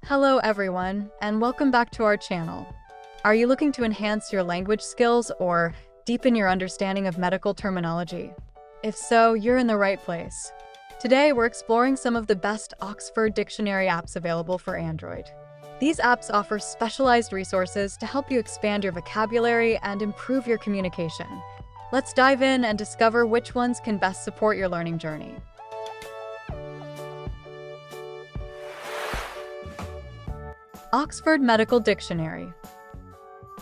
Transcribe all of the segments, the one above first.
Hello everyone, and welcome back to our channel. Are you looking to enhance your language skills or deepen your understanding of medical terminology? If so, you're in the right place. Today, we're exploring some of the best Oxford Dictionary apps available for Android. These apps offer specialized resources to help you expand your vocabulary and improve your communication. Let's dive in and discover which ones can best support your learning journey. Oxford Medical Dictionary.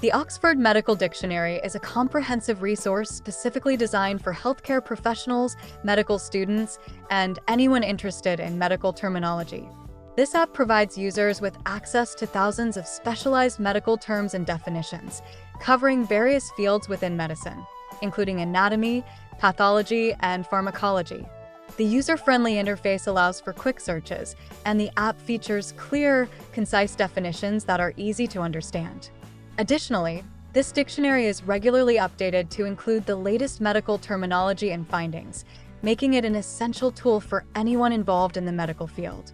The Oxford Medical Dictionary is a comprehensive resource specifically designed for healthcare professionals, medical students, and anyone interested in medical terminology. This app provides users with access to thousands of specialized medical terms and definitions, covering various fields within medicine, including anatomy, pathology, and pharmacology. The user-friendly interface allows for quick searches, and the app features clear, concise definitions that are easy to understand. Additionally, this dictionary is regularly updated to include the latest medical terminology and findings, making it an essential tool for anyone involved in the medical field.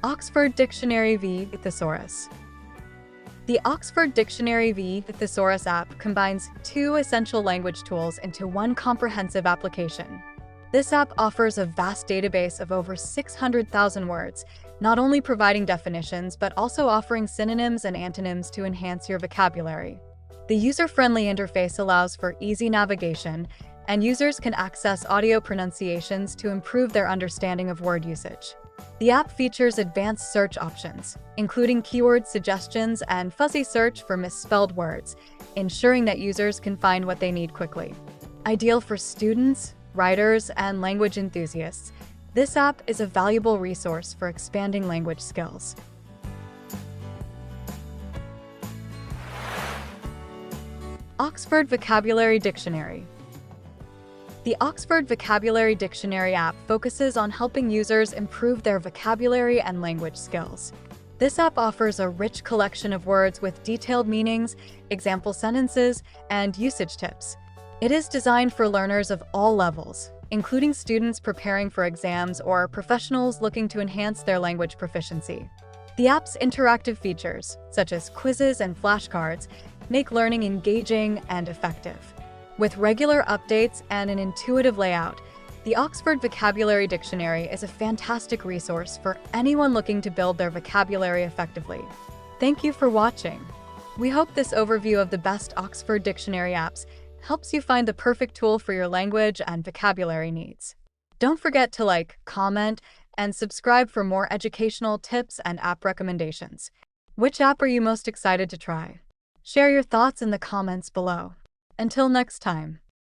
Oxford Dictionary v. Thesaurus. The Oxford Dictionary v. Thesaurus app combines two essential language tools into one comprehensive application. This app offers a vast database of over 600,000 words, not only providing definitions but also offering synonyms and antonyms to enhance your vocabulary. The user-friendly interface allows for easy navigation, and users can access audio pronunciations to improve their understanding of word usage. The app features advanced search options, including keyword suggestions and fuzzy search for misspelled words, ensuring that users can find what they need quickly. Ideal for students, writers, and language enthusiasts, this app is a valuable resource for expanding language skills. Oxford Vocabulary Dictionary. The Oxford Vocabulary Dictionary app focuses on helping users improve their vocabulary and language skills. This app offers a rich collection of words with detailed meanings, example sentences, and usage tips. It is designed for learners of all levels, including students preparing for exams or professionals looking to enhance their language proficiency. The app's interactive features, such as quizzes and flashcards, make learning engaging and effective. With regular updates and an intuitive layout, the Oxford Vocabulary Dictionary is a fantastic resource for anyone looking to build their vocabulary effectively. Thank you for watching. We hope this overview of the best Oxford Dictionary apps helps you find the perfect tool for your language and vocabulary needs. Don't forget to like, comment, and subscribe for more educational tips and app recommendations. Which app are you most excited to try? Share your thoughts in the comments below. Until next time.